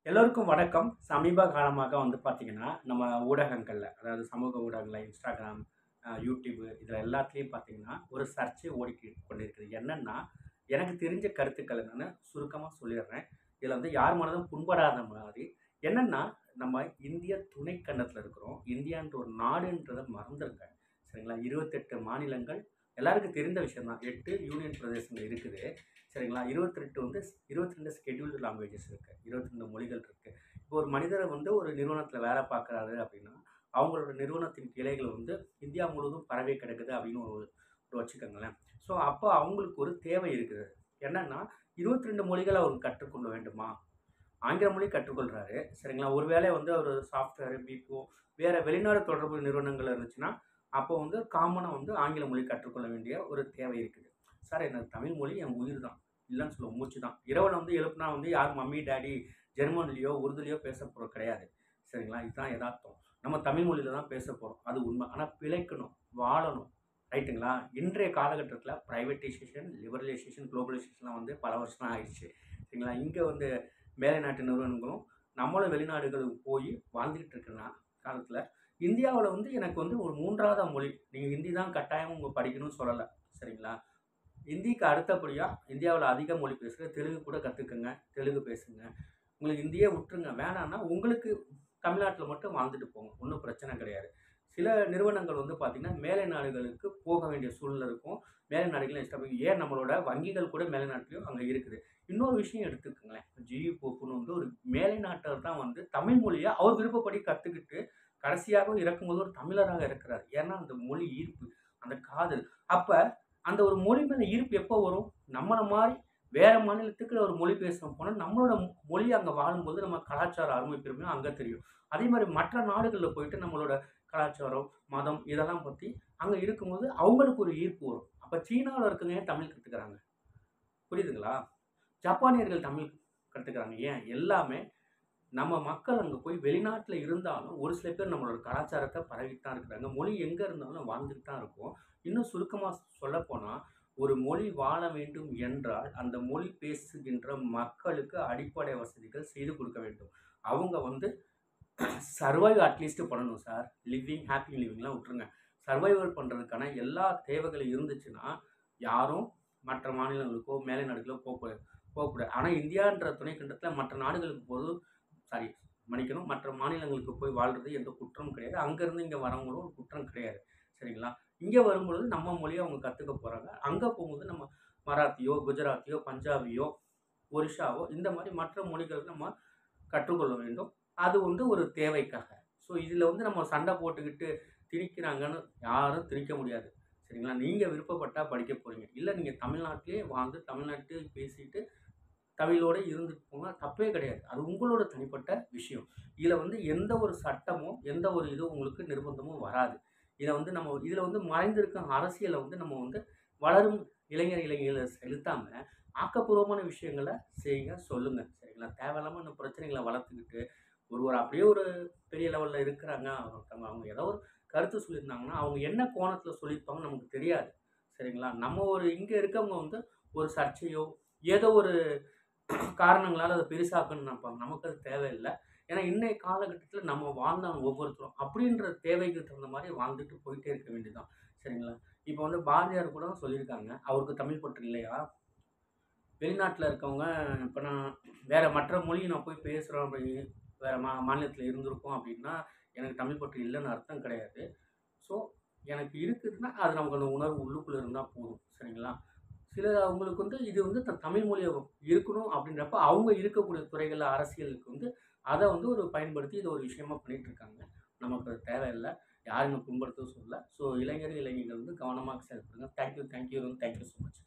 எல்லோருக்கும் வணக்கம். சமீப காலமாக வந்து பார்த்தீங்கன்னா, நம்ம ஊடகங்கள்ல, அதாவது சமூக ஊடகங்கள்ல Instagram, YouTube இதில எல்லாத்துலயும் பார்த்தீங்கன்னா, ஒரு சர்ச்சை ஓடிக்கிட்டு கொண்டிருக்குது. என்னன்னா, எனக்கு தெரிஞ்ச கருத்துக்கள நானு சுருக்கமா சொல்லிர்றேன். இதில வந்து யார் மனதும் புண்படாத மாரி, என்னன்னா, நம்ம இந்திய துணைக்கண்டத்தில இருக்கிறோம். இந்தியான்ற ஒரு நாடுன்றத மறந்துருங்க. சரிங்களா? 28 மாநிலங்கள் எல்லாருக்கும் தெரிந்த விஷயம் தான். 8 யூனியன் பிரதேசங்கள் இருக்குது. சரிங்களா? 28 வந்து 22 ஷெட்யூல்டு லாங்குவேஜஸ் இருக்கு. 22 மொழிகள் இருக்கு. இப்போ ஒரு மனிதர் வந்து ஒரு நிறுவனத்தில வேலை பார்க்குறாரு அப்படின்னா, அவங்களோட நிறுவனத்தின் கிளைகள் வந்து இந்தியா முழுவதும் பரவி கிடக்குது அப்படின்னு ஒரு ஒரு வச்சுக்கோங்களேன். ஸோ அப்போ அவங்களுக்கு ஒரு தேவை இருக்குது. என்னன்னா, 22 மொழிகள் அவர் கற்றுக்கொள்ள வேண்டுமா? ஆங்கில மொழி கற்றுக்கொள்றாரு. சரிங்களா? ஒரு வேளை வந்து அவரு சாஃப்ட்வேர், பிபிஓ வேற வெளிநாடு தொடர்பு நிறுவனங்கள் இருந்துச்சுன்னா, அப்போ வந்து காமனா வந்து ஆங்கில மொழி கற்றுக்கொள்ள வேண்டிய ஒரு தேவை இருக்குது. சார் எனக்கு தமிழ் மொழி என் உயிர் தான். இல்லன்னு சொல்ல மூச்சு தான். இரவுல வந்து எழுப்புனா வந்து யாரும் மம்மி, டாடி ஜெர்மன்லயோ, உருதுலயோ பேச போறது கிடையாது. சரிங்களா? இதுதான் எதார்த்தம். நம்ம தமிழ் மொழியில தான் பேச போறோம். அது உண்ம. ஆனா பிழைக்கணும், வாழணும். ரைட்டுங்களா? இன்றைய காலகட்டத்தில பிரைவேட்டைசேஷன், லிபரலைசேஷன், குளோபலைசேஷன்லாம் வந்து பல வருஷம் ஆயிடுச்சு. சரிங்களா? இங்க வந்து மேலை நாட்டு நிறுவனங்களும், நம்மளும் வெளிநாடுகளுக்கு போய் வாழ்ந்துகிட்டு இருக்கிற காலத்தில, இந்தியாவுல வந்து எனக்கு வந்து ஒரு 3வதா மொழி. நீங்க ஹிந்தி தான் கட்டாயம் உங்க படிக்கணும்னு சொல்லல. சரிங்களா? ஹிந்திக்கு அடுத்தபடியா இந்தியாவுல அதிக மொழி பேசுற தெலுங்கு கூட கத்துக்கங்க. தெலுங்கு பேசுங்க. உங்களுக்கு ஹிந்தியே விட்டுருங்க. வேணான்னா, உங்களுக்கு தமிழ்நாட்டுல மட்டும் வாழ்ந்துட்டு போங்க. ஒண்ணும் பிரச்சனை கிடையாது. சில நிறுவனங்கள் வந்து பார்த்தீங்கன்னா, மேலை நாடுகளுக்கு போக வேண்டிய சூழ்நிலை இருக்கும். மேலை நாடுகள் எஸ்டாப்ளிஷ் ஏன் நம்மளோட வங்கிகள் கூட மேலை நாட்டிலயும் அங்க இருக்குது. இன்னொரு விஷயம் எடுத்துக்கங்களேன். ஜியு போப்ன்னு வந்து ஒரு மேலை நாட்டவர் தான் வந்து தமிழ் மொழிய அவர் விருப்பப்படி கத்துக்கிட்டு, கடைசியாக இறக்கும்போது ஒரு தமிழராக இருக்கிறார். ஏன்னா, அந்த மொழி ஈர்ப்பு, அந்த காதல். அப்ப அந்த ஒரு மொழி மேல ஈர்ப்பு எப்போ வரும்? நம்மள மாரி வேற மாநிலத்துக்கு ஒரு மொழி பேச போனா, நம்மளோட மொழி அங்க வாழும்போது நம்ம கலாச்சார அருமை பெருமையும் அங்க தெரியும். அதே மாரி மற்ற நாடுகள்ல போயிட்டு நம்மளோட கலாச்சாரம், மதம் இதெல்லாம் பத்தி அங்க இருக்கும்போது அவங்களுக்கு ஒரு ஈர்ப்பு வரும். அப்ப சீனாவுல இருக்கவங்க ஏன் தமிழ் கத்துக்கிறாங்க? புரியுதுங்களா? ஜப்பானியர்கள் தமிழ் கத்துக்கிறாங்க. ஏன்? எல்லாமே நம்ம மக்கள் அங்க போய் வெளிநாட்ல இருந்தாலும், ஒரு சில பேர் நம்மளோட கலாச்சாரத்த பரவிட்டு தான் இருக்கிறாங்க. மொழி எங்க இருந்தாலும் வாழ்ந்துட்டு தான் இருக்கும். இன்னும் சுருக்கமா சொல்லப்போனா, ஒரு மொழி வாழ வேண்டும் என்றால், அந்த மொழி பேசுகின்ற மக்களுக்கு அடிப்படை வசதிகள் செய்து கொடுக்க வேண்டும். அவங்க வந்து சர்வைவ் அட்லீஸ்ட் பண்ணணும் சார். லிவிங், ஹேப்பி லிவிங்லாம் விட்டுருங்க. சர்வைவல் பண்றதுக்கான எல்லா தேவைகளும் இருந்துச்சுன்னா, யாரும் மற்ற மாநிலங்களுக்கோ, மேலை நாடுகளோ போக்கூடாது. ஆனா இந்தியான்ற துணைக்கண்டத்தில மற்ற நாடுகளுக்கு சாரி மன்னிக்கணும். மற்ற மாநிலங்களுக்கு போய் வாழ்றது எந்த குற்றமும் கிடையாது. அங்கருந்து இங்க வரவங்களும் ஒரு குற்றம் கிடையாது. சரிங்களா? இங்க வரும்பொழுது நம்ம மொழிய அவங்க கத்துக்க போறாங்க. அங்க போகும்போது நம்ம மராத்தியோ, குஜராத்தியோ, பஞ்சாபியோ, ஒரிஷாவோ இந்த மாரி மற்ற மொழிகள் நம்ம கற்றுக்கொள்ள வேண்டும். அது வந்து ஒரு தேவைக்காக. ஸோ இதில வந்து நம்ம சண்டை போட்டுக்கிட்டு திணிக்கிறாங்கன்னு யாரும் திணிக்க முடியாது. சரிங்களா? நீங்க விருப்பப்பட்டா படிக்க போறீங்க. இல்ல நீங்க தமிழ்நாட்டிலேயே வாழ்ந்து தமிழ்நாட்டிலே பேசிட்டு தமிழோட இருந்துட்டு போங்க. தப்பே கிடையாது. அது உங்களோட தனிப்பட்ட விஷயம். இதில வந்து எந்த ஒரு சட்டமோ, எந்த ஒரு இதுவும் உங்களுக்கு நிர்பந்தமும் வராது. இதில வந்து மறைந்திருக்கும் அரசியல வந்து நம்ம வந்து வளரும் இளைஞர்கள செலுத்தாம, ஆக்கப்பூர்வமான விஷயங்கள செய்யுங்க, சொல்லுங்க. சரிங்களா? தேவையில்லாம இந்த பிரச்சனைகள வளர்த்துக்கிட்டு, ஒருவர் அப்படியே ஒரு பெரிய லெவல்ல இருக்கிறாங்க. ஒருத்தவங்க அவங்க ஏதோ ஒரு கருத்து சொல்லியிருந்தாங்கன்னா, அவங்க என்ன கோணத்தில சொல்லியிருப்பாங்கன்னு நமக்கு தெரியாது. சரிங்களா? நம்ம ஒரு இங்க இருக்கவங்க வந்து ஒரு சர்ச்சையோ, ஏதோ ஒரு காரணங்களால அத பெருசாக்கணும்னு நெனைப்பாங்க. நமக்கு அது தேவையில்ல. ஏன்னா, இன்னைய காலகட்டத்தில நம்ம வாழ்ந்தவங்க ஒவ்வொருத்தரும் அப்படின்ற தேவைக்கு தகுந்த மாரி வாழ்ந்துட்டு போயிட்டே இருக்க வேண்டியது தான். சரிங்களா? இப்ப வந்து பாரதியார் கூட சொல்லியிருக்காங்க. அவருக்கு தமிழ் பற்று இல்லையா? வெளிநாட்ல இருக்கவங்க இப்ப நான் வேற மற்ற மொழி நான் போய் பேசுறோம் வேற மாநிலத்தில இருந்திருக்கோம் அப்படின்னா, எனக்கு தமிழ் பற்று இல்லன்னு அர்த்தம் கிடையாது. ஸோ, எனக்கு இருக்குதுன்னா, அது நமக்கு அந்த உணர்வு உள்ளுக்குள்ள இருந்தா போதும். சரிங்களா? அவங்களுக்கு வந்து இது வந்து தமிழ் மொழிய இருக்கணும் அப்படின்றப்ப, அவங்க இருக்கக்கூடிய துறைகள்ல அரசியலுக்கு வந்து அத வந்து ஒரு பயன்படுத்தி இத ஒரு விஷயமா பண்ணிட்டு இருக்காங்க. நமக்கு அது தேவையில்ல. யாரையும் புண்படுத்தவும் சொல்லல. ஸோ இளைஞர்கள், இளைஞிகள் வந்து கவனமாக செயல்படுங்க. Thank you, thank you, thank you so much.